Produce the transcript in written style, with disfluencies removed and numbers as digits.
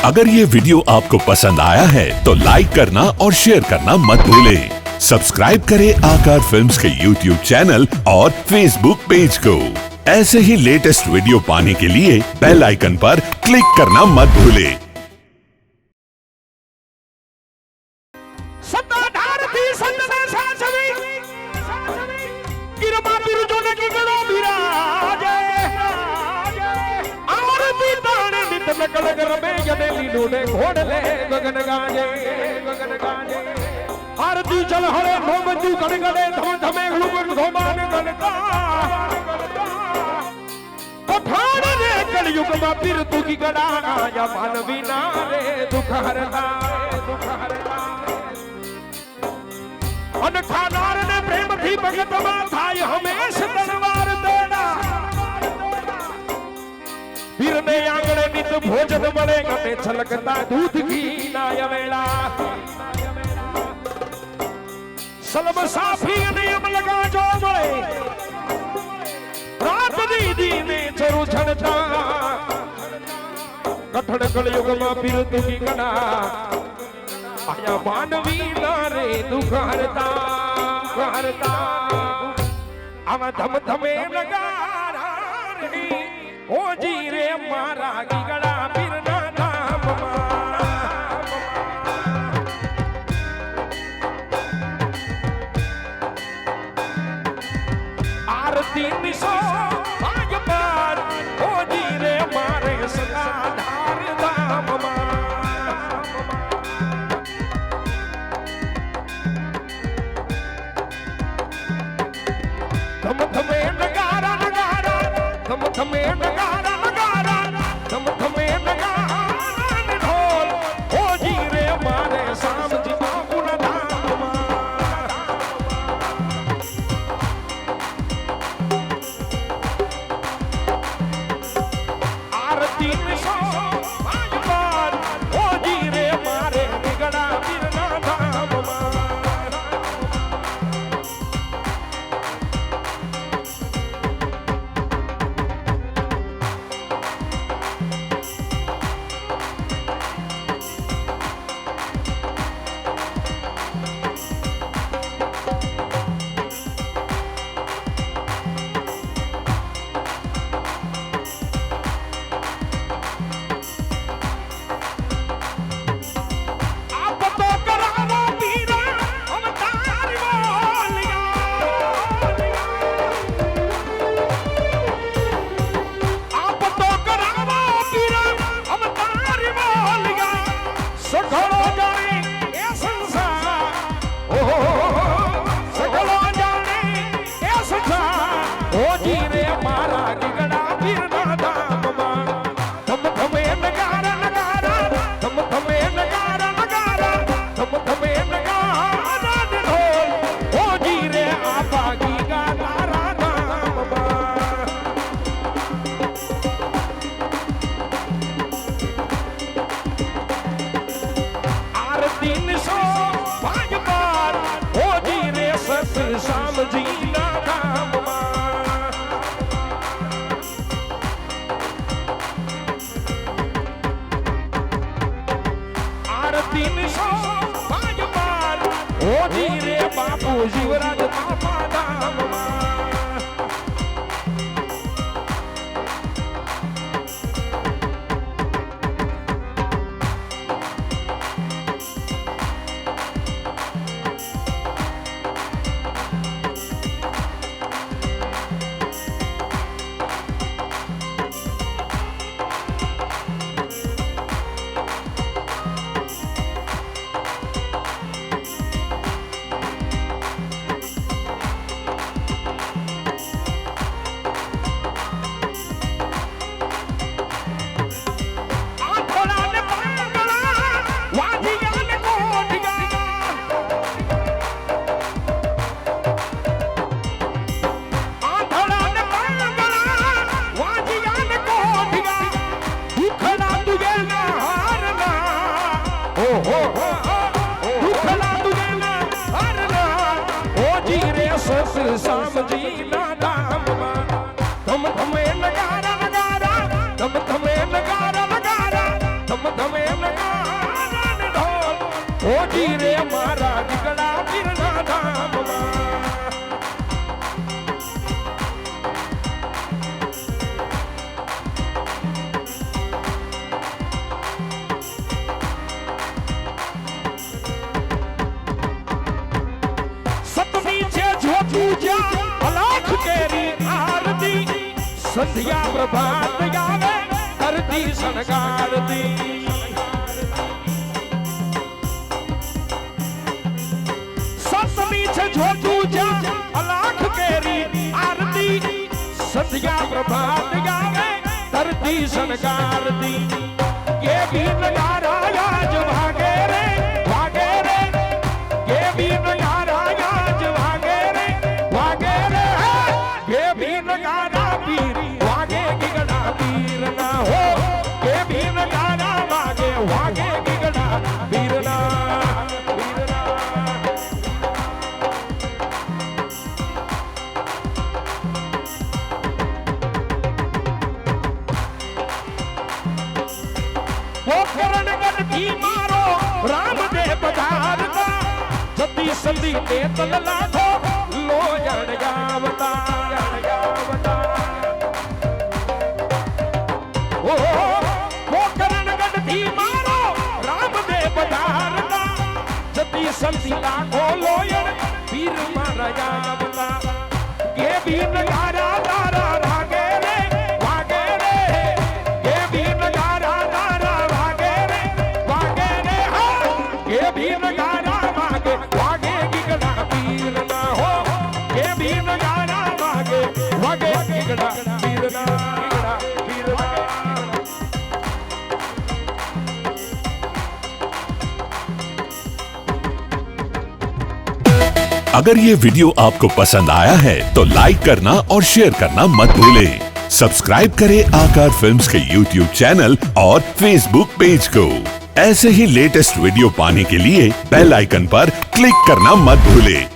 अगर ये वीडियो आपको पसंद आया है तो लाइक करना और शेयर करना मत भूलें। सब्सक्राइब करें आकार फिल्म्स के YouTube चैनल और Facebook पेज को। ऐसे ही लेटेस्ट वीडियो पाने के लिए बेल आइकन पर क्लिक करना मत भूलें। आरती चल हरे मोमंजू गणगणे धम धमे ग्लुगन घोमान गणका पठान रे कलयुग में फिर तू की गड़ा आया मानवी ना रे दुख हरता अनखा नार ने प्रेम थी भगत मा थाय हमेश तलवार तेरा वीर ने आंगणे नित भोजन बने गते छलकता दूध की नाय वेला सलम साफी नियम लगा जो बड़े रात दीदी में चरु झड़ता कठण कलयुग में फिर तू की गड़ा आया मानवी नारे दुख हरता आवा धम धमे लगा रे ओ जी रे मारा की गड़ा फिर ना धाम आरती निशो भाग पार ओ जी रे मारे सदा धार धाम धम धमे नगारा नगारा धम धमे नगारा नगारा धम धमे नगारा ढोल ओ जी रे मारे शाम जी बाबू न धाम आरती निशो भाग पार ओ जी रे मारे बिगड़ा बिरना धाम शाम जी ना धाम आरती निशो भाग पार ओ जी रे बापू जीवराज बापा धाम शाम जी ना धाम धम धमे नगारा नगारा धम धमे नगारा नगारा धम धमे હોજી રે મારા દીકડા પીરના ધામમાં અલાખ કેરી આરતી સંધ્યા પ્રભાત ગાવે કરતી શણગારતી સતમી છે જોતું જા અલાખ કેરી આરતી સંધ્યા પ્રભાત ગાવે કરતી શણગારતી કે બી નગારા આજ ભાગે રે કે બી નગારા આજ ભાગે રે કે ભી નગારા પીર વાગે ગીગડા પીર ના હો કે ભી નગારા વાગે ગીગડા પીર ના પોખરણ ગઢથી મારો રામદેવ પધારતા જતી સતી તે તલ લાખો લોયણ ગાવતા સંતી લાખો લોયણ પીર મારા ગાવતા કે બી નગારા તારા વાગે રે કે બી નગારા તારા વાગે રે હા કે બી નગારા વાગે ગીગડા પીર ના હો કે બી નગારા વાગે ગીગડા પીર ના अगर ये वीडियो आपको पसंद आया है तो लाइक करना और शेयर करना मत भूलें। सब्सक्राइब करें आकार फिल्म्स के YouTube चैनल और Facebook पेज को। ऐसे ही लेटेस्ट वीडियो पाने के लिए बेल आइकन पर क्लिक करना मत भूलें।